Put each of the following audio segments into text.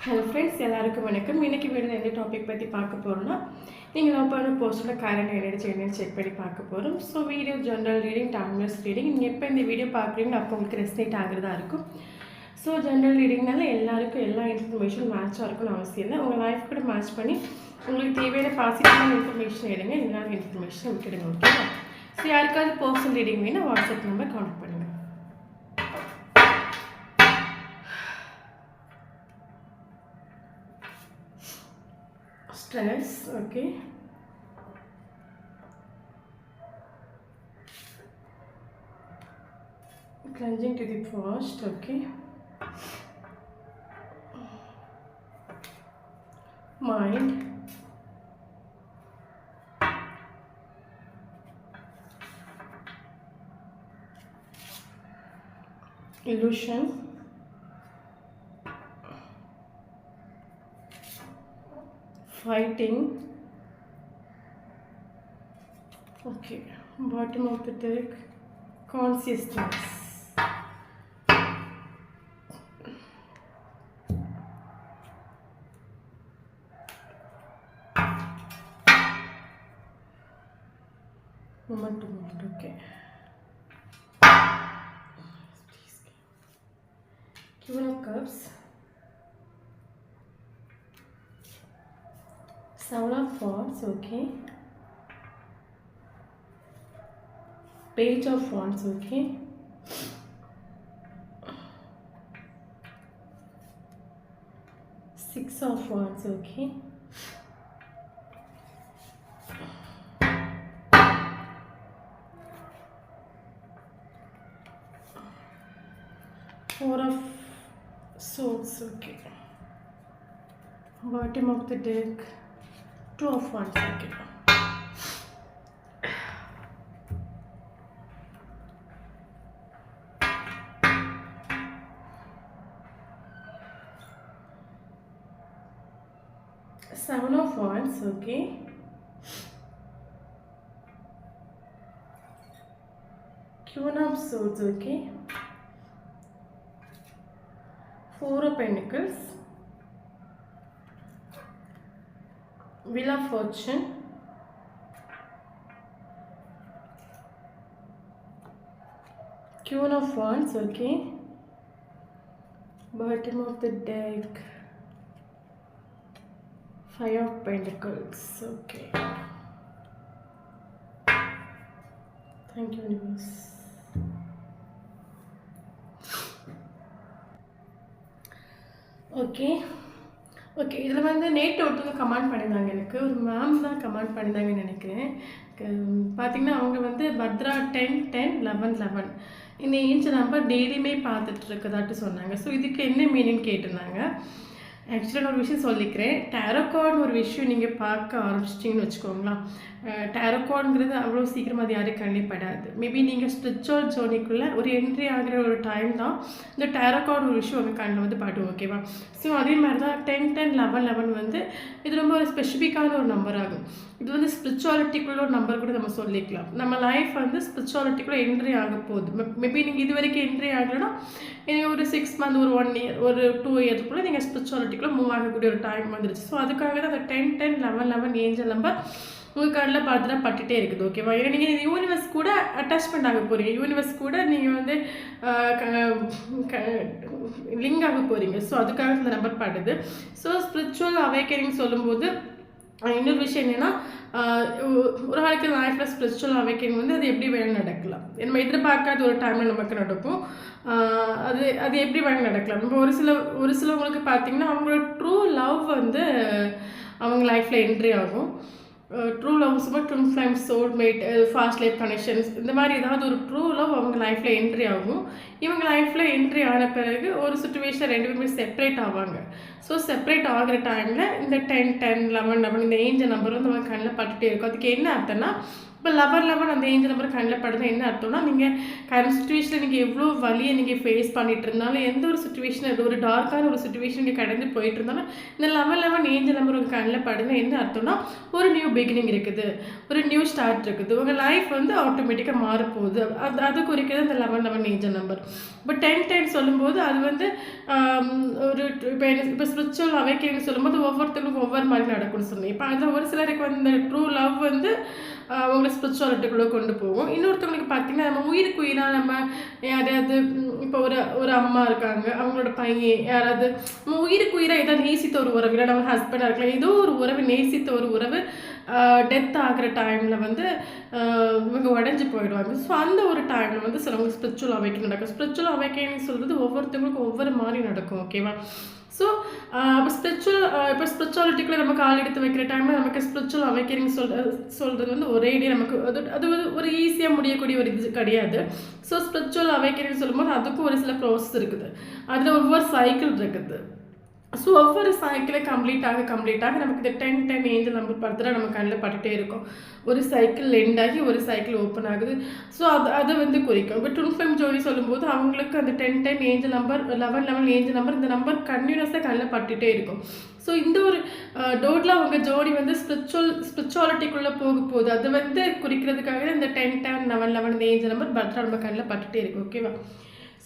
Hello friends, எல்லாருக்கும் வணக்கம். இன்றைக்கி வீடியோவில் எந்த டாபிக் பற்றி பார்க்க போகிறோன்னா, நீங்கள் லவ் பண்ண போஸ்டோட கரண்ட் என்னென்னு செக் பண்ணி பார்க்க போகிறோம். So video general reading, timeless reading. நீங்கள் எப்போ இந்த வீடியோ பார்க்குறீங்களோ அப்போ உங்களுக்கு ரெஸ்னேட் ஆகிறதா இருக்கும். ஸோ ஜென்ரல் ரீடிங்னால எல்லாருக்கும் எல்லா இன்ஃபர்மேஷன் மேட்சாக இருக்கும்னு அவசியம் இல்லை. உங்கள் லைஃப் கூட மேட்ச் பண்ணி உங்களுக்கு தேவையான பாசிட்டிவான இன்ஃபர்மேஷன் எடுங்க, இல்லாத இன்ஃபர்மேஷன் விட்டுடுங்க. ஓகேவா? ஸோ யாருக்காவது பர்சனல் ரீடிங் வேணும், வாட்ஸ்அப் நம்பர் கான்டாக்ட் பண்ணுங்கள். Stress, okay. Cleansing to the past, okay. Mind. Illusion. Fighting. Okay, bottom of the deck, consciousness. Moment to moment, okay. Queen of Cups. Seven of Wands, okay. Page of Wands, okay. Six of Wands, okay. Four of Swords, okay. Bottom of the deck, Two of Wands, okay. Seven of Wands, okay. Queen of Swords, okay. Four of Pentacles. Wheel of Fortune. Queen of Wands, okay. Bottom of the deck, Five of Pentacles, okay. Thank you, universe. Okay. Okay, இதில் வந்து நேற்று ஒருத்தவங்க comment பண்ணியிருந்தாங்க. எனக்கு ஒரு ma'am தான் comment பண்ணியிருந்தாங்கன்னு நினைக்கிறேன். பார்த்திங்கன்னா அவங்க வந்து பத்ரா 10-10-11-11 இந்த ஏஞ்ச் நம்பர் டெய்லியுமே பார்த்துட்டு இருக்கதாட்டு சொன்னாங்க. ஸோ இதுக்கு என்ன மீனிங் கேட்டிருந்தாங்க. ஆக்சுவலாக நான் ஒரு விஷயம் சொல்லிக்கிறேன். டேரோகார்டுன்னு ஒரு விஷயம் நீங்கள் பார்க்க ஆரம்பிச்சிட்டிங்கன்னு வச்சுக்கோங்களேன். டேரோகார்டுங்கிறது அவ்வளோ சீக்கிரமாக அது யாரும் கண்டிப்படாது. மேபி நீங்கள் ஸ்பிரிச்சுவல் ஜோனிக்குள்ளே ஒரு என்ட்ரி ஆகிற ஒரு டைம் தான் இந்த டேரோகார்டு ஒரு விஷயம் உங்கள் கண்ணில் வந்து பாட்டு, ஓகேவா? ஸோ அதே மாதிரி தான் 10-10-11-11 வந்து இது ரொம்ப ஒரு ஸ்பெசிஃபிக்கான ஒரு நம்பர் ஆகும். இது வந்து ஸ்பிரிச்சுவாலிட்டிக்குள்ள ஒரு நம்பர் கூட நம்ம சொல்லிக்கலாம். நம்ம லைஃப் வந்து ஸ்பிரிச்சுவாலிட்டிக்குள்ளே என்ட்ரி ஆக போகுது. மேபி நீங்கள் இது வரைக்கும் என்ட்ரி ஆகலைன்னா ஒரு 6 மந்த், ஒரு 1 இயர், ஒரு 2 இயர்க்குள்ளே நீங்கள் ஸ்பிரிச்சுவாலிட்டிக்குள்ளே மூவ் ஆகக்கூடிய ஒரு டைம் வந்துருச்சு. ஸோ அதுக்காக தான் அந்த 10-10-11-11 ஏஞ்சல் நம்பர் உங்கள் கண்ணில் பார்த்துட்டா பட்டுகிட்டே இருக்குது, ஓகேவா? ஏன்னா நீங்கள் இந்த யூனிவர்ஸ் கூட அட்டாச்மெண்ட் ஆக போகிறீங்க. யூனிவர்ஸ் கூட நீங்கள் வந்து லிங்க் ஆக போகிறீங்க. ஸோ அதுக்காக இந்த நம்பர் பாடுது. ஸோ ஸ்பிரிச்சுவல் அவேக்கனிங் சொல்லும்போது இன்னொரு விஷயம் என்னென்னா, ஒரு ஆளுக்கு லைஃப்பில் ஸ்பிரிச்சுவல் அவேக்கனிங் வந்து அது எப்படி வேணும் நடக்கலாம். நம்ம எதிர்பார்க்காத ஒரு டைமில் நமக்கு நடக்கும். அது எப்படி வேணும் நடக்கலாம். நம்ம ஒரு சிலவங்களுக்கு பார்த்திங்கன்னா அவங்களோட ட்ரூ லவ் வந்து அவங்க லைஃப்பில் என்ட்ரி ஆகும். ட்ரூ லவ் சும்மா twin flame, soulmate, fast life connections, இந்த மாதிரி ஏதாவது ஒரு ட்ரூ லவ் அவங்க லைஃப்பில் என்ட்ரி ஆகும். இவங்க லைஃப்பில் என்ட்ரி ஆன பிறகு ஒரு சுச்சுவேஷன் 2 பேருமே செப்பரேட் ஆவாங்க. ஸோ செப்பரேட் ஆகிற டைமில் இந்த 10-10-11-11 இந்த ஏஞ்சல் நம்பர் வந்து அவங்க கண்ணில் பட்டுகிட்டே இருக்கும். அதுக்கு என்ன அர்த்தம்னா, இப்போ 11-11 அந்த ஏஞ்சல் நம்பர் கண்ணில் படுறது என்ன அர்த்தம்னா, நீங்கள் கரண்ட் சுச்சுவேஷனில் நீங்கள் எவ்வளோ வலியை நீங்கள் ஃபேஸ் பண்ணிட்டு இருந்தாலும், எந்த ஒரு சுச்சுவேஷன் ஒரு டார்க்கான ஒரு சுச்சுவேஷன் நீங்கள் கடந்து போயிட்டு இருந்தாலும், இந்த 11-11 ஏஞ்சல் நம்பர் உங்கள் கண்ணில் படுதுன்னா என்ன அர்த்தம்னா, ஒரு நியூ பிகினிங் இருக்குது, ஒரு நியூ ஸ்டார்ட் இருக்குது, உங்கள் லைஃப் வந்து ஆட்டோமேட்டிக்காக மாறப்போகுது. அது குறிக்கிறது அந்த 11-11 ஏஞ்சல் நம்பர். இப்போ 10-10 சொல்லும்போது அது வந்து ஒரு இப்போ ஸ்பிரிச்சுவல் அவேக்கனிங் சொல்லும்போது ஒவ்வொருத்தருக்கும் ஒவ்வொரு மாதிரி நடக்கும்னு சொன்னேன். இப்போ அதில் ஒரு சிலருக்கு வந்து இந்த ட்ரூ லவ் வந்து அவங்கள ஸ்பிரிச்சுவாலிட்டிக்குள்ளே கொண்டு போகும். இன்னொருத்தவங்களுக்கு பார்த்தீங்கன்னா நம்ம உயிருக்கு உயிராக நம்ம யாரையாவது இப்போ ஒரு அம்மா இருக்காங்க, அவங்களோட பையன் யாராவது நம்ம உயிருக்கு உயிராக ஏதோ நேசித்த ஒரு உறவு, இல்லை நம்ம ஹஸ்பண்டாக இருக்கலாம், ஏதோ ஒரு உறவு நேசித்த ஒரு உறவு டெத் ஆகிற டைமில் வந்து இவங்க உடஞ்சி போயிடுவாங்க. ஸோ அந்த ஒரு டைமில் வந்து சிலவங்க ஸ்பிரிச்சுவல் அவேக்கனிங் நடக்கும். ஸ்பிரிச்சுவல் அவேக்கனிங் சொல்கிறது ஒவ்வொருத்தவங்களுக்கும் ஒவ்வொரு மாதிரி நடக்கும். ஓகேவா? ஸோ இப்போ ஸ்பிரிச்சுவாலிட்டிக்குள்ளே நம்ம கால் எடுத்து வைக்கிற டைமில் நமக்கு ஸ்பிரிச்சுவல் அவேக்கனிங் சொல்கிறது வந்து ஒரேடியாக நமக்கு அது வந்து ஒரு ஈஸியாக முடியக்கூடிய ஒரு இது கிடையாது. ஸோ ஸ்பிரிச்சுவல் அவேக்கனிங் சொல்லும்போது அதுக்கும் ஒரு சில ப்ராசஸ் இருக்குது, அதில் ஒவ்வொரு சைக்கிள் இருக்குது. ஸோ ஒவ்வொரு சைக்கிளை கம்ப்ளீட் ஆக நமக்கு இந்த 10 ஏஞ்சல் நம்பர் படுத்துகிற நம்ம கண்ணில் பட்டுகிட்டே இருக்கும். ஒரு சைக்கிள் எண்ட் ஆகி ஒரு சைக்கிள் ஓப்பன் ஆகுது. ஸோ அதை வந்து குறிக்கும். இப்போ ட்வின் ஃப்ளேம் ஜோடி சொல்லும்போது அவங்களுக்கு அந்த 10 ஏஞ்சல் நம்பர் 11 ஏஞ்சல் நம்பர், இந்த நம்பர் கண்டினியூஸாக கண்ணில் பட்டுகிட்டே இருக்கும். ஸோ இந்த ஒரு டோட்டில் அவங்க ஜோடி வந்து ஸ்பிரிச்சுவாலிட்டிக்குள்ளே போகுது. அதை வந்து குறிக்கிறதுக்காக இந்த 10 11 இந்த ஏஞ்சல் நம்பர் பர்த்டே நம்ம கண்ணில் பட்டுகிட்டே இருக்கும். ஓகேவா?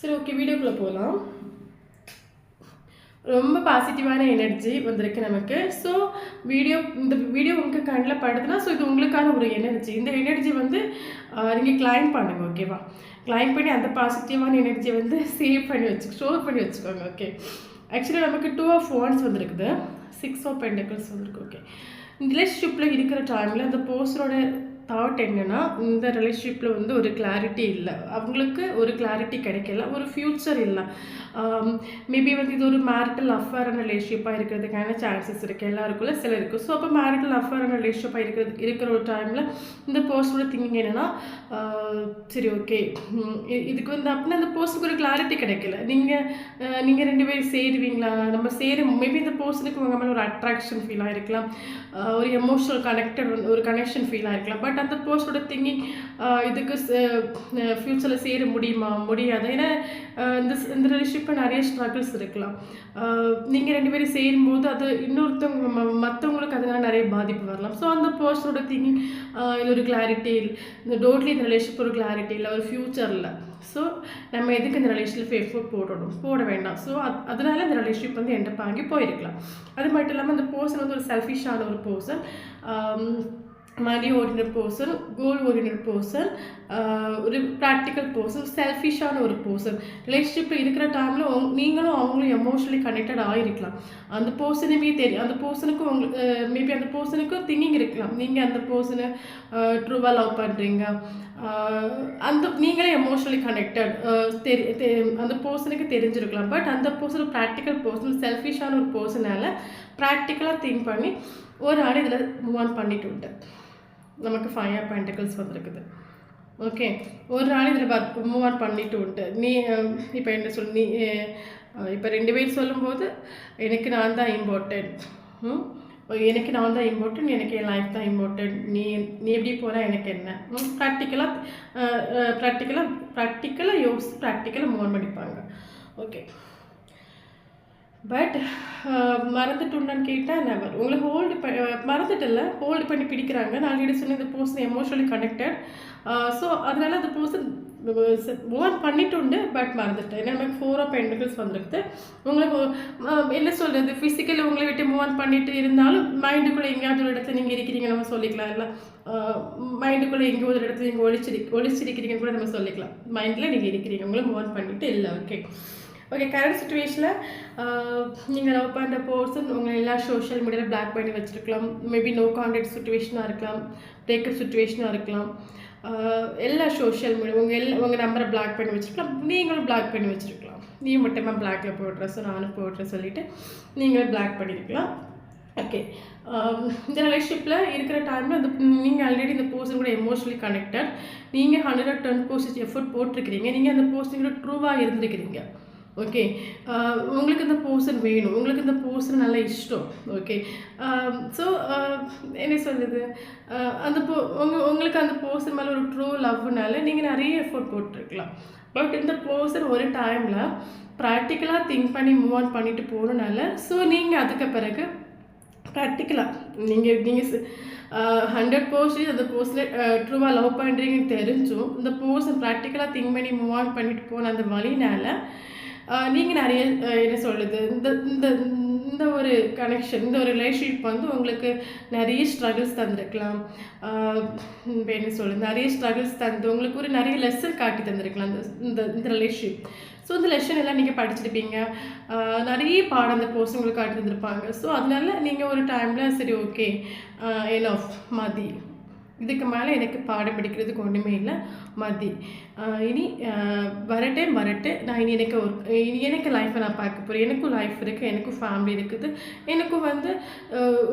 சரி, ஓகே, வீடியோக்குள்ளே போகலாம். ரொம்ப பாசிட்டிவான எனர்ஜி வந்திருக்கு நமக்கு. ஸோ இந்த வீடியோ உங்களுக்கு கண்ணில் படுதுன்னா ஸோ இது உங்களுக்கான ஒரு எனர்ஜி. இந்த எனர்ஜி வந்து நீங்கள் கிளைம் பண்ணுங்க. ஓகேவா? கிளைம் பண்ணி அந்த பாசிட்டிவான எனர்ஜியை வந்து ஸ்டோர் பண்ணி வச்சுக்கோங்க. ஓகே, ஆக்சுவலி நமக்கு 2 of Wands வந்துருக்குது, 6 of Pentacles வந்துருக்கு. ஓகே, ரிலேஷன்ஷிப்பில் இருக்கிற டைமில் அந்த பர்சனோட தாட் என்னென்னா, இந்த ரிலேஷன்ஷிப்பில் வந்து ஒரு கிளாரிட்டி இல்லை, அவங்களுக்கு ஒரு கிளாரிட்டி கிடைக்கல, ஒரு ஃப்யூச்சர் இல்லை. மேபி வந்து இது ஒரு மேரிட்டல் அஃபேரான ரிலேஷன்ஷிப்பாக இருக்கிறதுக்கான சான்சஸ் இருக்குது எல்லாருக்குள்ள சிலருக்கு. ஸோ அப்போ மேரிட்டல் அஃபேரான ரிலேஷன்ஷிப்பாக இருக்கிற ஒரு டைமில் இந்த பர்சனோட திங்கிங் என்னென்னா, சரி ஓகே இதுக்கு வந்து அப்படின்னா அந்த பர்சனுக்கு ஒரு கிளாரிட்டி கிடைக்கல. நீங்கள் 2 பேரும் சேருவீங்களா, நம்ம மேபி இந்த பர்சனுக்கு உங்கள் மேலே ஒரு அட்ராக்ஷன் ஃபீல் ஆகிருக்கலாம், ஒரு எமோஷனல் ஒரு கனெக்ஷன் ஃபீல் ஆகிருக்கலாம். பட் அந்த பர்சனோட திங்கிங் இதுக்கு ஃப்யூச்சரில் சேர முடியாது. ஏன்னா இந்த ரிலேஷன்ஷிப்பில் நிறைய ஸ்ட்ரகிள்ஸ் இருக்கலாம். நீங்கள் 2 பேரும் சேரும்போது அது மற்றவங்களுக்கு அதனால நிறைய பாதிப்பு வரலாம். ஸோ அந்த பர்சனோட திங்கிங் இது ஒரு கிளாரிட்டி இல்லை, இந்த டோட்லி இந்த ரிலேஷன்ஷிப் ஒரு கிளாரிட்டி இல்லை, ஒரு ஃப்யூச்சர் இல்லை. ஸோ நம்ம எதுக்கு இந்த ரிலேஷன்ஷிப் எஃபோர்ட் போட வேண்டாம். ஸோ அதனால இந்த ரிலேஷன்ஷிப் வந்து என்கிட்ட பாங்கி போயிருக்கலாம். அது மட்டும் இல்லாமல் அந்த பர்சன் வந்து ஒரு செல்ஃபிஷான ஒரு பர்சன், மணி ஓரியன்ட் பர்சன், கோல் ஓரியன்ட் பர்சன், ஒரு ப்ராக்டிக்கல் பர்சன், செல்ஃபிஷான ஒரு பர்சன். ரிலேஷன்ஷிப்பில் இருக்கிற டைமில் நீங்களும் அவங்களும் எமோஷனலி கனெக்டட் ஆகிருக்கலாம். அந்த பர்சனுமே தெரியும், அந்த பர்சனுக்கும் மேபி அந்த பர்சனுக்கும் திங்கிங் இருக்கலாம், நீங்கள் அந்த பர்சனை ட்ரூவாக லவ் பண்ணுறீங்க, நீங்களே எமோஷனலி கனெக்டட் அந்த பர்சனுக்கு தெரிஞ்சிருக்கலாம். பட் அந்த பர்சன் ப்ராக்டிக்கல் பர்சன், செல்ஃபிஷான ஒரு பர்சனால் ப்ராக்டிக்கலாக திங்க் பண்ணி ஒரு ஆள் இதில் மூவ் ஆன் பண்ணிட்டு விட்டு நமக்கு 5 of Pentacles வந்துருக்குது. ஓகே, ஒரு நாள் இதில் மூவ் ஆன் பண்ணிட்டு விட்டு இப்போ என்ன நீ இப்போ 2 பேர் சொல்லும்போது எனக்கு நான் தான் இம்பார்ட்டன்ட், எனக்கு என் லைஃப் தான் இம்பார்ட்டன்ட், நீ எப்படி போனால் எனக்கு என்ன, ப்ராக்டிக்கலாக யோசிச்சு ப்ராக்டிக்கலாக மூவ் ஆன் பண்ணிப்பாங்க. ஓகே, பட் மறந்துட்டுன்னு கேட்டால் நெவர். உங்களை ஹோல்டு பண்ணி பிடிக்கிறாங்க. நான் ஆல்ரெடி சொன்ன இந்த பர்சன் எமோஷனலி கனெக்டட். ஸோ அதனால அந்த பர்சன் மூவ் ஆன் பண்ணிட்டு பட் மறந்துட்டேன். ஏன்னா நமக்கு 4 of Pentacles வந்துருக்குது. உங்களுக்கு என்ன சொல்கிறது, ஃபிசிக்கலி உங்களை விட்டு மூவ் ஆன் பண்ணிட்டு இருந்தாலும் மைண்டுக்குள்ளே எங்கேயாவது ஒரு இடத்துல நீங்கள் இருக்கிறீங்க நம்ம சொல்லிக்கலாம். இல்லை மைண்டுக்குள்ளே எங்கேயோ ஒரு இடத்துல நீங்கள் ஒழிச்சிருக்கிறீங்கன்னு கூட நம்ம சொல்லிக்கலாம். மைண்டில் நீங்கள் இருக்கிறீங்க, உங்களை மூவ் ஆன் பண்ணிட்டு இல்லை. ஓகே, கரண்ட் சுச்சுவேஷனில் நீங்கள் லவ் பண்ணுற பர்சன் உங்களை எல்லா சோஷியல் மீடியாவில் பிளாக் பண்ணி வச்சுருக்கலாம். மேபி நோ கான்டாக்ட் சுச்சுவேஷனாக இருக்கலாம், பிரேக்கப் சுச்சுவேஷனாக இருக்கலாம். எல்லா சோஷியல் மீடியா உங்கள் நம்பரை பிளாக் பண்ணி வச்சுருக்கலாம், நீங்களும் பிளாக் பண்ணி வச்சுருக்கலாம். நீ மட்டுமா பிளாக்கில் போடுற, ஸோ நானும் போடுறேன் சொல்லிவிட்டு நீங்களும் பிளாக் பண்ணியிருக்கலாம். ஓகே, இந்த ரிலேஷன்ஷிப்பில் இருக்கிற டைமில் நீங்கள் ஆல்ரெடி இந்த பர்சன் கூட எமோஷனலி கனெக்டட், நீங்கள் 110% எஃபர்ட் போட்டிருக்கிறீங்க, நீங்கள் அந்த பர்சன் கூட ட்ரூவாக இருந்திருக்கிறீங்க. ஓகே, உங்களுக்கு இந்த பர்சன் வேணும், உங்களுக்கு இந்த பர்சன் நல்லா இஷ்டம். ஓகே, ஸோ என்ன சொல்கிறது, உங்களுக்கு அந்த பர்சன் மேலே ஒரு ட்ரூ லவ்னால நீங்கள் நிறைய எஃபோர்ட் போட்டிருக்கலாம். பட் இந்த பர்சன் ஒரு டைமில் ப்ராக்டிக்கலாக திங்க் பண்ணி மூவ் ஆன் பண்ணிட்டு போகணுனால ஸோ நீங்கள் அதுக்கு பிறகு ப்ராக்டிக்கலாக நீங்கள் 100% அந்த பர்சனை ட்ரூவாக லவ் பண்ணுறீங்கன்னு தெரிஞ்சும் இந்த பர்சன் ப்ராக்டிக்கலாக திங்க் பண்ணி மூவ் ஆன் பண்ணிட்டு போன அந்த வழினால நீங்கள் நிறைய என்ன சொல்லுது இந்த இந்த ஒரு கனெக்ஷன், இந்த ஒரு ரிலேஷன்ஷிப் வந்து உங்களுக்கு நிறைய ஸ்ட்ரகிள்ஸ் தந்திருக்கலாம். என்ன சொல்லுது, நிறைய ஸ்ட்ரகிள்ஸ் தந்து உங்களுக்கு ஒரு நிறைய லெசன் காட்டி தந்திருக்கலாம் இந்த இந்த இந்த ரிலேஷன்ஷிப். ஸோ இந்த லெசன் எல்லாம் நீங்கள் படிச்சிருப்பீங்க. நிறைய பாடம் அந்த போஸ்ட் உங்களுக்கு காட்டி தந்திருப்பாங்க. ஸோ அதனால நீங்கள் ஒரு டைமில் சரி ஓகே ஆஃப் மதி, இதுக்கு மேலே எனக்கு பாடம் படிக்கிறதுக்கு ஒன்றுமே இல்லை, மதி, இனி வரட்டு, நான் இனி எனக்கு லைஃப்பை நான் பார்க்க போகிறேன், எனக்கும் லைஃப் இருக்குது, எனக்கும் ஃபேமிலி இருக்குது, எனக்கும் வந்து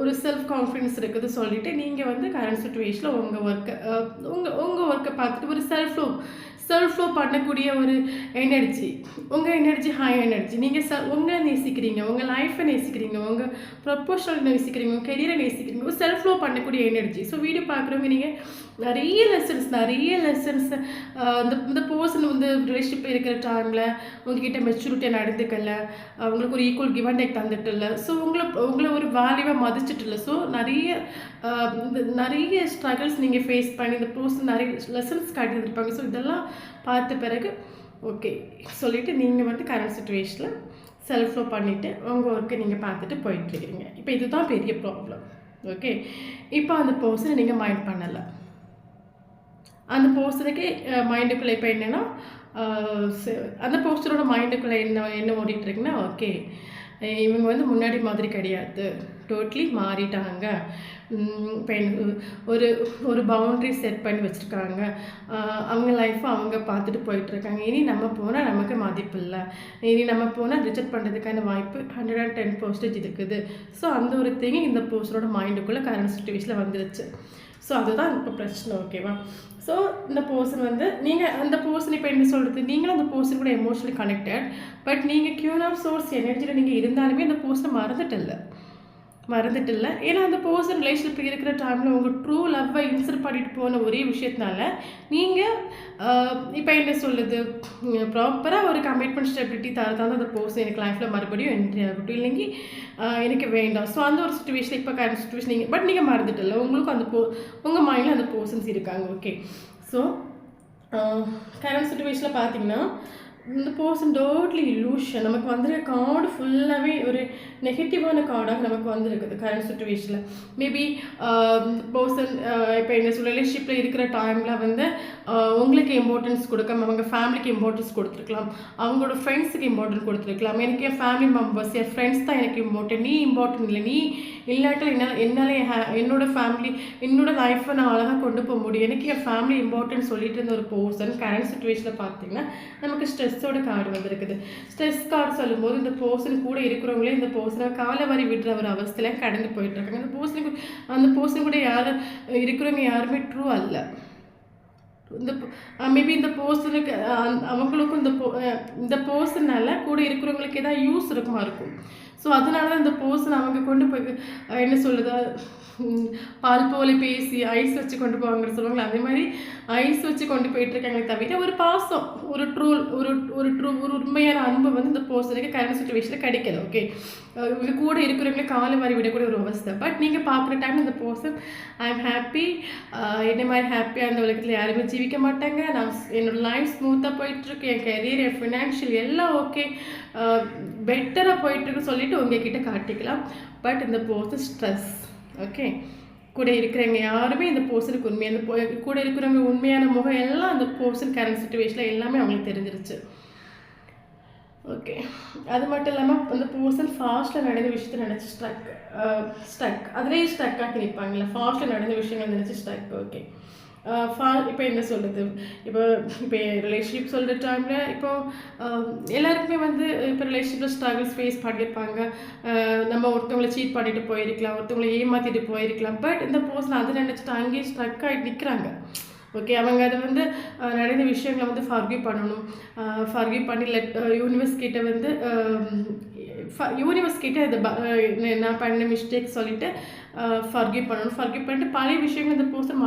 ஒரு செல்ஃப் கான்ஃபிடன்ஸ் இருக்குது சொல்லிவிட்டு நீங்கள் வந்து கரண்ட் சுச்சுவேஷனில் உங்கள் ஒர்க்கை பார்த்துட்டு ஒரு செல்ஃப் லோ பண்ணக்கூடிய ஒரு எனர்ஜி, உங்கள் எனர்ஜி ஹை எனர்ஜி, நீங்கள் உங்களை நேசிக்கிறீங்க, உங்கள் லைஃப்பை நேசிக்கிறீங்க, உங்கள் ப்ரொபோஷனல் நேசிக்கிறீங்க, உங்கள் கெரியரை நேசிக்கிறீங்க, ஒரு செல்ஃப் லோ பண்ணக்கூடிய எனர்ஜி. ஸோ வீடியோ பார்க்குறவங்க நீங்கள் நிறைய லெசன்ஸ் இந்த பர்சன் வந்து ரிலேஷன்ஷிப் இருக்கிற டைமில் உங்ககிட்ட மெச்சூரிட்டியாக நடந்துக்கல, உங்களுக்கு ஒரு ஈக்குவல் கிவ் அண்ட் டேக் தந்துட்டு இல்லை, ஸோ உங்களை ஒரு வேல்யூவாக மதிச்சுட்டு இல்லை. ஸோ நிறைய ஸ்ட்ரகிள்ஸ் நீங்கள் ஃபேஸ் பண்ணி இந்த பர்சன் நிறைய லெசன்ஸ் காட்டி இருப்பாங்க. ஸோ இதெல்லாம் பார்த்த பிறகு ஓகே சொல்லிவிட்டு நீங்கள் வந்து கரண்ட் சுச்சுவேஷனில் செல்ஃப் லோ பண்ணிவிட்டு உங்கள் ஒர்க்கை நீங்கள் பார்த்துட்டு போயிட்டுருக்கீங்க. இப்போ இதுதான் பெரிய ப்ராப்ளம். ஓகே, இப்போ அந்த பர்சனை நீங்கள் மைண்ட் பண்ணலை, அந்த பர்சனுக்கு மைண்டுக்குள்ளே இப்போ என்னென்னா அந்த பர்சனோட மைண்டுக்குள்ளே என்ன ஓடிட்டுருக்குன்னா, ஓகே இவங்க வந்து முன்னாடி மாதிரி கிடையாது, டோட்டலி மாறிட்டாங்க, இப்போ ஒரு பவுண்ட்ரி செட் பண்ணி வச்சுருக்காங்க, அவங்க லைஃப்பை அவங்க பார்த்துட்டு போயிட்டுருக்காங்க, இனி நம்ம போனால் நமக்கு மதிப்பு இல்லை, இனி நம்ம போனால் ரிஜெக்ட் பண்ணுறதுக்கான வாய்ப்பு 110% இருக்குது. ஸோ அந்த ஒரு திங்கிங் இந்த பர்சனோட மைண்டுக்குள்ளே கரண்ட் சுச்சுவேஷனில் வந்துருச்சு. ஸோ அதுதான் இப்போ பிரச்சனை. ஓகேவா? ஸோ இந்த பர்சன் வந்து நீங்கள் அந்த பர்சன் இப்போ என்ன சொல்கிறது, நீங்களும் அந்த பர்சன் கூட எமோஷனலி கனெக்டட், பட் நீங்கள் கியூன் ஆஃப் சோர்ஸ் எனர்ஜியில் நீங்கள் இருந்தாலுமே அந்த பர்சனை மறந்துட்டு இல்லை. ஏன்னா அந்த பர்சன் ரிலேஷன்ஷிப் இருக்கிற டைமில் உங்கள் ட்ரூ லவ்வை இன்சர்ட் பண்ணிட்டு போன ஒரே விஷயத்தினால நீங்கள் இப்போ என்ன சொல்லுது, ப்ராப்பராக ஒரு கமிட்மெண்ட் ஸ்டெபிலிட்டி தரதான் அந்த பர்சன் எனக்கு லைஃப்பில் மறுபடியும் என்ட்ரி ஆகட்டும், இல்லைங்கி எனக்கு வேண்டாம். ஸோ அந்த ஒரு சுச்சுவேஷன் இப்போ கரண்ட் சுச்சுவேஷன் நீங்கள் மறந்துட்டு இல்லை, உங்களுக்கும் உங்கள் மைண்டில் அந்த பர்சன்ஸ் இருக்காங்க. ஓகே, ஸோ கரண்ட் சுச்சுவேஷனில் பார்த்தீங்கன்னா இந்த பர்சன் டோட்லி இல்லூஷன். நமக்கு வந்துருக்க கார்டு ஃபுல்லாகவே ஒரு நெகட்டிவான கார்டாக நமக்கு வந்துருக்குது கரண்ட் சுச்சுவேஷனில். மேபி பர்சன் இப்போ என்ன சொல்ல ரிலேஷன்ஷிப்பில் இருக்கிற டைமில் வந்து உங்களுக்கு இம்பார்ட்டன்ஸ் கொடுக்காம அவங்க ஃபேமிலிக்கு இம்பார்ட்டன்ஸ் கொடுத்துருக்கலாம், அவங்களோட ஃப்ரெண்ட்ஸுக்கு இம்பார்ட்டன்ட் கொடுத்துருக்கலாம். எனக்கு என் ஃபேமிலி மெம்பர்ஸ், என் ஃப்ரெண்ட்ஸ் தான் எனக்கு இம்பார்ட்டன்ட், நீ இம்பார்ட்டன்ட் இல்லை, நீ இல்லாட்டில் என்னால் என்னோடய ஃபேமிலி என்னோட லைஃப்பை நான் அழகாக கொண்டு போக முடியும், எனக்கு என் ஃபேமிலி இம்பார்ட்டன்ட் சொல்லிட்டு இருந்த ஒரு பர்சன் கரண்ட் சுச்சுவேஷனில் பார்த்தீங்கன்னா நமக்கு ஸ்ட்ரெஸ்ஸோட கார்டு வந்திருக்குது. ஸ்ட்ரெஸ் கார்டு சொல்லும்போது இந்த பர்சன் கூட இருக்கிறவங்களே இந்த பர்சனை காலை வரி விடுற ஒரு அவஸ்தையில் கடந்து போயிட்டுருக்காங்க. அந்த பர்சன் கூட இருக்கிறவங்க யாருமே ட்ரூ அல்ல. மேபி இந்த பர்சனுக்கு அவங்களுக்கும் இந்த பர்சனால் கூட இருக்கிறவங்களுக்கு ஏதாவது யூஸ் இருக்கும். ஸோ அதனால தான் இந்த பர்சன் அவங்க கொண்டு போய் என்ன சொல்லுதா, பால் போல பேசி ஐஸ் வச்சு கொண்டு போவாங்கன்னு சொல்லுவாங்களே, அதே மாதிரி ஐஸ் வச்சு கொண்டு போயிட்டுருக்காங்களே தவிர ஒரு பாசம், ஒரு உண்மையான அன்பு வந்து இந்த பர்சனுக்கு கரண்ட் சுச்சுவேஷனில் கிடைக்கல. ஓகே, இவங்க கூட இருக்கிறவங்களே காலை மாதிரி விடக்கூடிய ஒரு அவஸ்தை. பட் நீங்கள் பார்க்குற டைம் இந்த பர்சன் ஐ எம் ஹாப்பி, என்ன மாதிரி ஹாப்பியாக அந்த உலகத்தில் யாருமே ஜீவிக்க மாட்டாங்க, நான் என்னோடய லைஃப் ஸ்மூத்தாக போயிட்டுருக்கு, என் கெரியர், என் ஃபினான்ஷியல் எல்லாம் ஓகே பெட்டராக போயிட்டுருக்கு சொல்லிட்டு உங்ககிட்ட காட்டிக்கலாம். பட் இந்த பர்சன் ஸ்ட்ரெஸ். ஓகே, கூட இருக்கிறவங்க யாருமே இந்த பர்சனுக்கு உண்மையான கூட இருக்கிறவங்க உண்மையான முகம் எல்லாம் அந்த பர்சன் கரண்ட் சுச்சுவேஷனில் எல்லாமே அவங்களுக்கு தெரிஞ்சிருச்சு. ஓகே, அது மட்டும் இல்லாமல் அந்த பர்சன் ஃபாஸ்ட்டில் நடந்த விஷயத்தை நினச்சி ஸ்டக் அதிலேயே ஸ்டக் ஆக்கி நிற்பாங்கல்ல, ஃபாஸ்ட்டில் நடந்த விஷயங்கள் நினச்சி ஸ்டக். ஓகே, இப்போ என்ன சொல்கிறது, இப்போ ரிலேஷன்ஷிப் சொல்கிற டைமில் இப்போது எல்லாருக்குமே வந்து இப்போ ரிலேஷன்ஷிப்பில் ஸ்ட்ரகிள்ஸ் ஃபேஸ் பண்ணியிருப்பாங்க. நம்ம ஒருத்தவங்களை சீட் பண்ணிட்டு போயிருக்கலாம், ஒருத்தவங்களை ஏமாற்றிட்டு போயிருக்கலாம். பட் இந்த பர்சன் அதை நினச்சிட்டு அங்கேயே ஸ்ட்ரக் ஆகிட்டு நிற்கிறாங்க. ஓகே, அவங்க அதை வந்து நடந்த விஷயங்களை வந்து ஃபர்கிவ் பண்ணணும், ஃபர்கிவ் பண்ணி யூனிவர்ஸ் கிட்ட வந்து யூனிவர்ஸ் கிட்ட இதை நான் பண்ண மிஸ்டேக் சொல்லிவிட்டு ஃபர்கிவ் பண்ணணும். ஃபர்கிவ் பண்ணிட்டு பழைய விஷயங்கள் இந்த பர்சன்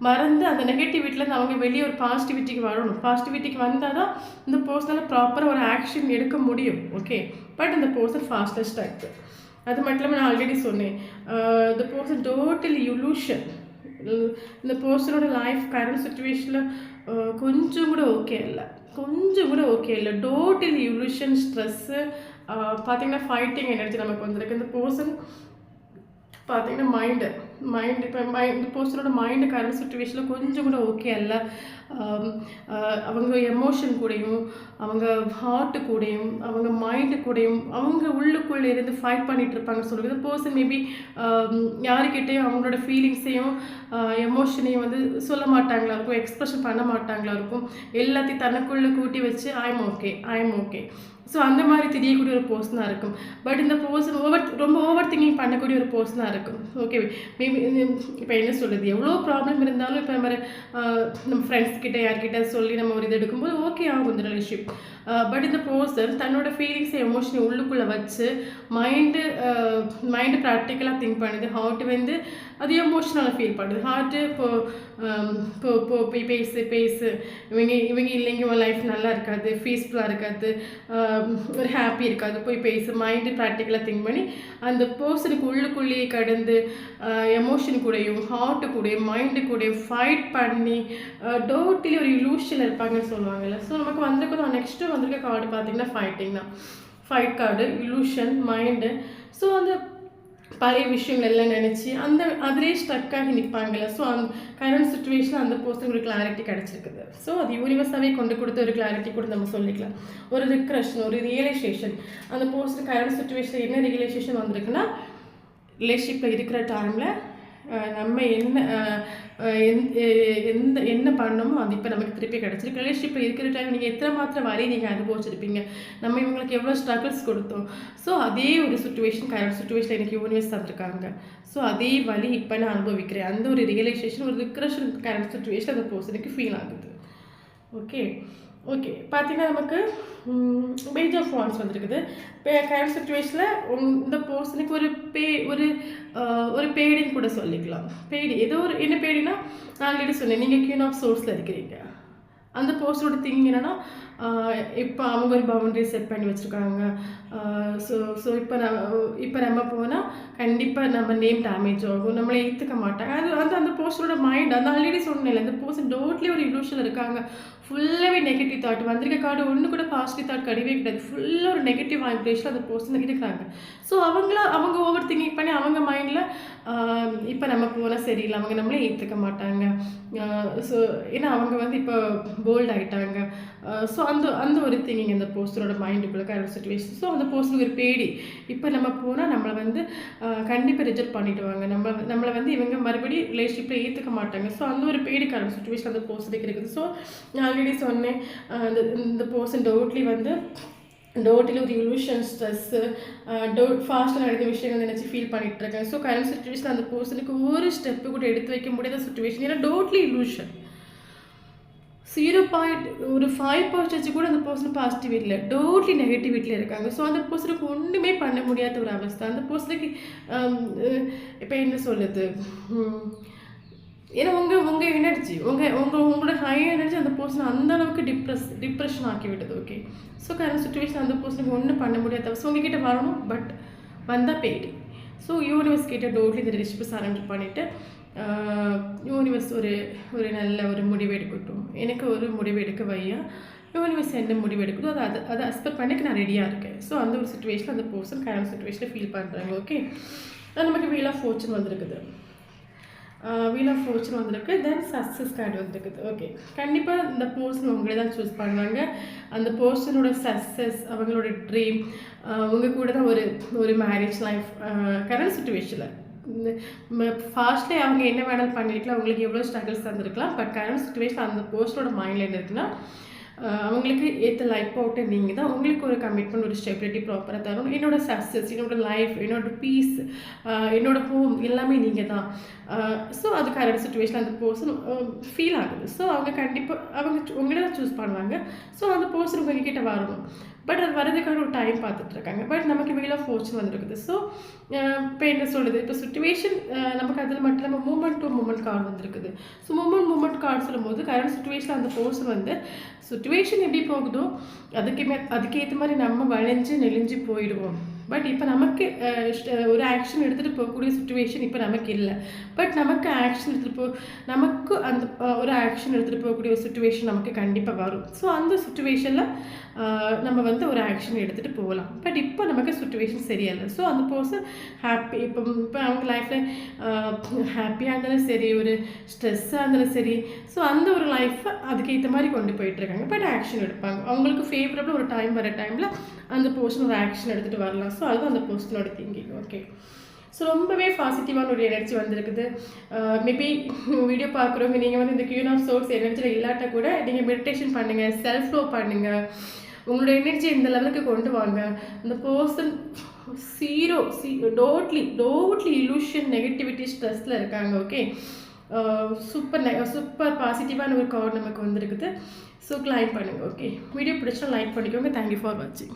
மறந்து அந்த நெகட்டிவிட்டிலேருந்து அவங்க வெளியே ஒரு பாசிட்டிவிட்டிக்கு வரணும். பாசிட்டிவிட்டிக்கு வந்தால் தான் இந்த பர்சனால் ப்ராப்பராக ஒரு ஆக்ஷன் எடுக்க முடியும். ஓகே, பட் இந்த பர்சன் ஃபாஸ்ட்டாக ஸ்ட்ரக். அது மட்டும் இல்லாமல் நான் ஆல்ரெடி சொன்னேன், இந்த பர்சன் டோட்டலி இலூஷன். இந்த பர்சனோட லைஃப் கரண்ட் சுச்சுவேஷனில் கொஞ்சம் கூட ஓகே இல்லை, டோட்டலி இலூஷன், ஸ்ட்ரெஸ்ஸு, பார்த்தீங்கன்னா ஃபைட்டிங் எனர்ஜி நமக்கு வந்திருக்கு. இந்த பர்சன் பார்த்தீங்கன்னா மைண்டு இப்போ இந்த பர்சனோட மைண்டு கரண்ட் சுச்சுவேஷனில் கொஞ்சம் கூட ஓகே அல்ல. அவங்க எமோஷன் கூடயும் அவங்க ஹார்ட்டு கூடயும் அவங்க மைண்டு கூடயும் அவங்க உள்ளுக்குள்ளே இருந்து ஃபைட் பண்ணிகிட்டு இருப்பாங்க சொல்லுறது. பர்சன் மேபி யாருக்கிட்டேயும் அவங்களோட ஃபீலிங்ஸையும் எமோஷனையும் வந்து சொல்ல மாட்டாங்களா இருக்கும், எக்ஸ்ப்ரெஷன் பண்ண மாட்டாங்களா இருக்கும். எல்லாத்தையும் தனக்குள்ளே கூட்டி வச்சு ஐ எம் ஓகே. ஸோ அந்த மாதிரி தெரியக்கூடிய ஒரு பர்சனாக இருக்கும். பட் இந்த பர்சன் ரொம்ப ஓவர் திங்கிங் பண்ணக்கூடிய ஒரு பர்சனாக இருக்கும். ஓகே, மேபி இப்போ என்ன சொல்கிறது, எவ்வளோ ப்ராப்ளம் இருந்தாலும் இப்போ நம்ம ஃப்ரெண்ட்ஸ் கிட்ட யார்கிட்ட சொல்லி நம்ம ஒரு இது எடுக்கும்போது ஓகே ஆகும் இந்த ரிலேஷன்ஷிப். பட் இந்த பர்சன் தன்னோட ஃபீலிங்ஸை எமோஷனை உள்ளுக்குள்ளே வச்சு மைண்டு ப்ராக்டிக்கலாக திங்க் பண்ணுது. ஹார்ட்டு வந்து அது எமோஷ்னலாக ஃபீல் பண்ணுது. ஹார்ட்டு போய் பேசு இவங்க இல்லைங்க உன் லைஃப் நல்லா இருக்காது, பீஸ்ஃபுல்லாக இருக்காது, ஒரு ஹாப்பி இருக்காது, போய் பேசு. மைண்டு ப்ராக்டிக்கலாக திங்க் பண்ணி அந்த பர்சனுக்கு உள்ளுக்குள்ளேயே கடந்து எமோஷன் கூடயும் ஹார்ட்டு கூடயும் மைண்டு கூடயும் ஃபைட் பண்ணி டோட்டலி ஒரு இலூஷனில் இருப்பாங்கன்னு சொல்லுவாங்கல்ல. ஸோ நமக்கு வந்திருக்கோம் நெக்ஸ்ட்டு வந்திருக்க கார்டு பார்த்தீங்கன்னா ஃபைட்டிங் தான். Fight card, illusion, mind. So அந்த பழைய விஷயங்கள் எல்லாம் நினச்சி அதிலே ஸ்ட்ரக்காகி நிற்பாங்கல்ல. ஸோ அந்த கரண்ட் சுச்சுவேஷன் அந்த பர்சனுக்கு ஒரு கிளாரிட்டி கிடச்சிருக்குது. ஸோ அது யூனிவர்ஸாகவே கொண்டு கொடுத்த ஒரு கிளாரிட்டி கூட நம்ம சொல்லிக்கலாம். ஒரு ரிக்ரெஷன், ஒரு ரியலைசேஷன். அந்த பர்சன் கரண்ட் சுச்சுவேஷன் என்ன ரியலைசேஷன் வந்திருக்குன்னா, ரிலேஷன்ஷிப்பில் இருக்கிற டைமில் நம்ம என்ன பண்ணணுமோ அது இப்போ நமக்கு திருப்பி கிடச்சிருக்கு. ரிலேஷன்ஷிப்பில் இருக்கிற டைம் நீங்கள் எத்தனை மாத்திரம் வரையும் நீங்கள் அனுபவிச்சிருப்பீங்க, நம்ம இவங்களுக்கு எவ்வளோ ஸ்ட்ரகிள்ஸ் கொடுத்தோம். ஸோ அதே ஒரு சுச்சுவேஷன் கரண்ட் சுச்சுவேஷன் எனக்கு யூனிவர்ஸ் தந்திருக்காங்க. ஸோ அதே வழி இப்போ நான் அனுபவிக்கிறேன். அந்த ஒரு ரியலைசேஷன், ஒரு ரிக்ரெஷன் கரண்ட் சுச்சுவேஷன் அந்த பர்சனுக்கு ஃபீல் ஆகுது. ஓகே பார்த்தீங்கன்னா நமக்கு பேஜ் ஆஃப் வான்ஸ் வந்துருக்குது. கரண்ட் சுச்சுவேஷனில் இந்த பர்சனுக்கு ஒரு பேடின்னு கூட சொல்லிக்கலாம். பேடி ஏதோ ஒரு என்ன பேடினா, நான் ஆல்ரெடி சொன்னேன், நீங்கள் குயின் ஆஃப் சோர்ஸில் இருக்கிறீங்க. அந்த பர்சனோட திங்கிங் என்னென்னா, இப்போ அவங்க ஒரு பவுண்டரி செட் பண்ணி வச்சுருக்காங்க. ஸோ இப்போ நம்ம போனால் கண்டிப்பாக நம்ம நேம் டேமேஜ் ஆகும், நம்மளை ஏற்றுக்க மாட்டாங்க. அந்த பர்சனோட மைண்ட், அந்த ஆல்ரெடி சொன்னேன், அந்த பர்சன் டோட்லி ஒரு இலூஷனில் இருக்காங்க. ஃபுல்லாகவே நெகட்டிவ் தாட் வந்திருக்க கார்டு ஒன்று கூட பாசிட்டிவ் தாட் கிடையவே கிடையாது. ஃபுல்லாக ஒரு நெகட்டிவ் வைப்ரேஷன் அந்த பர்சன் இருக்கிறாங்க. ஸோ அவங்க ஓவர் திங்கிங் பண்ணி அவங்க மைண்டில் இப்போ நம்ம போனால் சரியில்லை, அவங்க நம்மளே ஏற்றுக்க மாட்டாங்க. ஸோ ஏன்னா அவங்க வந்து இப்போ போல்ட் ஆகிட்டாங்க. ஸோ அந்த ஒரு திங்கிங் இந்த பர்சனோட மைண்டுக்குள்ளே கரண்ட் சுச்சுவேஷன். ஸோ அந்த பர்சனுக்கு ஒரு பேடி, இப்போ நம்ம போனால் நம்மளை வந்து கண்டிப்பாக ரிஜெக்ட் பண்ணிவிடுவாங்க, நம்மளை வந்து இவங்க மறுபடியும் ரிலேஷன்ஷிப்பில் ஏற்றுக்க மாட்டாங்க. ஸோ அந்த ஒரு பேடி கரண்ட் சுச்சுவேஷன் அந்த பர்சனுக்கு இருக்குது. ஸோ நான் ஆல்ரெடி சொன்னேன், இந்த பர்சன் டோட்டலி ஒரு இலூஷன், ஸ்ட்ரெஸ்ஸு, ஃபாஸ்ட்டாக நடந்த விஷயங்கள் நினச்சி ஃபீல் பண்ணிகிட்ருக்கேன். ஸோ கரண்ட் சுச்சுவேஷன் அந்த பர்சனுக்கு ஒரு ஸ்டெப்பு கூட எடுத்து வைக்க முடியாத சுச்சுவேஷன். ஏன்னா டோட்டலி இலூஷன். 0.5% கூட அந்த பர்சன் பாசிட்டிவ் இல்லை, டோட்லி நெகட்டிவிட்டியில் இருக்காங்க. ஸோ அந்த பர்சனுக்கு ஒன்றுமே பண்ண முடியாத ஒரு அவஸ்தை. அந்த பர்சனுக்கு இப்போ என்ன சொல்லுது, ஏன்னா உங்கள் எனர்ஜி உங்களோட ஹை எனர்ஜி அந்த பர்சன் அந்த அளவுக்கு டிப்ரெஷன் ஆக்கி விடுது. ஓகே, ஸோ கரண்ட் சுச்சுவேஷன் அந்த பர்சனுக்கு ஒன்றும் பண்ண முடியாத அவஸ்தை. உங்ககிட்ட வரணும், பட் வந்தால் பேடி. ஸோ யூனிவர்ஸ் கிட்ட டோட்லி இந்த ரிலேஷன்ஷிப்பை சரண்டர் பண்ணிவிட்டு யூனிவர்ஸ் ஒரு நல்ல ஒரு முடிவு எடுக்கட்டும், எனக்கு ஒரு முடிவு எடுக்க வையா, யூனிவர்ஸ் என்ன முடிவு எடுக்குதோ அதை அக்செப்ட் பண்ணிக்க நான் ரெடியாக இருக்கேன். ஸோ அந்த ஒரு சுச்சுவேஷன் அந்த பர்சன் கரண்ட் சுச்சுவேஷனில் ஃபீல் பண்ணுறாங்க. ஓகே, நமக்கு வீல் ஆஃப் ஃபார்ச்சூன் வந்திருக்குது. தென் சக்ஸஸ் கார்டு வந்துருக்குது. ஓகே, கண்டிப்பாக இந்த பர்சன் உங்களே தான் சூஸ் பண்ணுவாங்க. அந்த பர்சனோட சக்ஸஸ், அவங்களோட ட்ரீம், உங்கள் கூட தான் ஒரு மேரேஜ் லைஃப் கரண்ட் சுச்சுவேஷனில் ஃபாஸ்ட்லி அவங்க என்ன வேணாலும் பண்ணியிருக்கலாம், அவங்களுக்கு எவ்வளோ ஸ்ட்ரகிள்ஸ் தந்துருக்கலாம். பட் கரண்ட் சுச்சுவேஷன் அந்த பர்சனோட மைண்டில் என்ன இருக்குன்னா, அவங்களுக்கு ஏற்ற லைஃப் பார்ட்னர் நீங்கள் தான். உங்களுக்கு ஒரு கமிட்மெண்ட், ஒரு ஸ்டெபிலிட்டி ப்ராப்பராக தரும். என்னோட சக்ஸஸ், என்னோட லைஃப், என்னோட பீஸ், என்னோட ஹோம் எல்லாமே நீங்கள் தான். ஸோ அது கரண்ட் சுச்சுவேஷன் அந்த பர்சன் ஃபீல் ஆகுது. ஸோ அவங்க கண்டிப்பாக உங்களே தான் சூஸ் பண்ணுவாங்க. ஸோ அந்த பர்சன் உங்ககிட்ட வரணும். பட் அது வரதுக்கான ஒரு டைம் பார்த்துட்ருக்காங்க. பட் நமக்கு வீல் ஆஃப் ஃபார்ச்சூன் வந்துருக்குது. ஸோ இப்போ என்ன சொல்லுது, இப்போ சுச்சுவேஷன் நமக்கு அதில் மட்டும் நம்ம மூமெண்ட் டு மூமெண்ட் கார்டு வந்துருக்குது. ஸோ மூமெண்ட் கார்டு சொல்லும்போது கரண்ட் சுச்சுவேஷன் அந்த பர்சன் வந்து சுச்சுவேஷன் எப்படி போகுதோ அதுக்கேற்ற மாதிரி நம்ம வளைஞ்சு நெளிஞ்சு போயிடுவோம். பட் இப்போ நமக்கு ஒரு ஆக்ஷன் எடுத்துகிட்டு போகக்கூடிய சுச்சுவேஷன் இப்போ நமக்கு இல்லை. பட் நமக்கு அந்த ஒரு ஆக்ஷன் எடுத்துகிட்டு போகக்கூடிய ஒரு சுச்சுவேஷன் நமக்கு கண்டிப்பாக வரும். ஸோ அந்த சுச்சுவேஷனில் நம்ம வந்து ஒரு ஆக்ஷன் எடுத்துகிட்டு போகலாம். பட் இப்போ நமக்கு சுச்சுவேஷன் சரியில்லை. ஸோ அந்த பர்சன் ஹாப்பி இப்போ அவங்க லைஃப்பில் ஹாப்பியாக இருந்தாலும் சரி, ஒரு ஸ்ட்ரெஸ்ஸாக இருந்தாலும் சரி, ஸோ அந்த ஒரு லைஃப்பை அதுக்கேற்ற மாதிரி கொண்டு போயிட்டுருக்காங்க. பட் ஆக்ஷன் எடுப்பாங்க. அவங்களுக்கு ஃபேவரபிள் ஒரு டைம் வர டைமில் அந்த பர்சன் ஒரு ஆக்ஷன் எடுத்துகிட்டு வரலாம். ஸோ அதுதான் அந்த பர்சனோட திங்கிங். ஓகே, ஸோ ரொம்பவே பாசிட்டிவான ஒரு எனர்ஜி வந்திருக்குது. மேபி வீடியோ பார்க்குறவங்க நீங்கள் வந்து இந்த கியூன் ஆஃப் சோர்ஸ் எனர்ஜியில் இல்லாட்ட கூட நீங்கள் மெடிடேஷன் பண்ணுங்கள், செல்ஃப் லவ் பண்ணுங்கள், உங்களோட எனர்ஜி இந்த லெவலுக்கு கொண்டு வாங்க. அந்த பர்சன் டோட்லி இலூஷன் நெகட்டிவிட்டி ஸ்ட்ரெஸ்ஸில் இருக்காங்க. ஓகே, சூப்பர் பாசிட்டிவான ஒரு கார்டு நமக்கு வந்திருக்குது. ஸோ கிளைம் பண்ணுங்கள். ஓகே, வீடியோ பிடிச்சா லைக் பண்ணிக்கோங்க. தேங்க்யூ ஃபார் வாட்சிங்.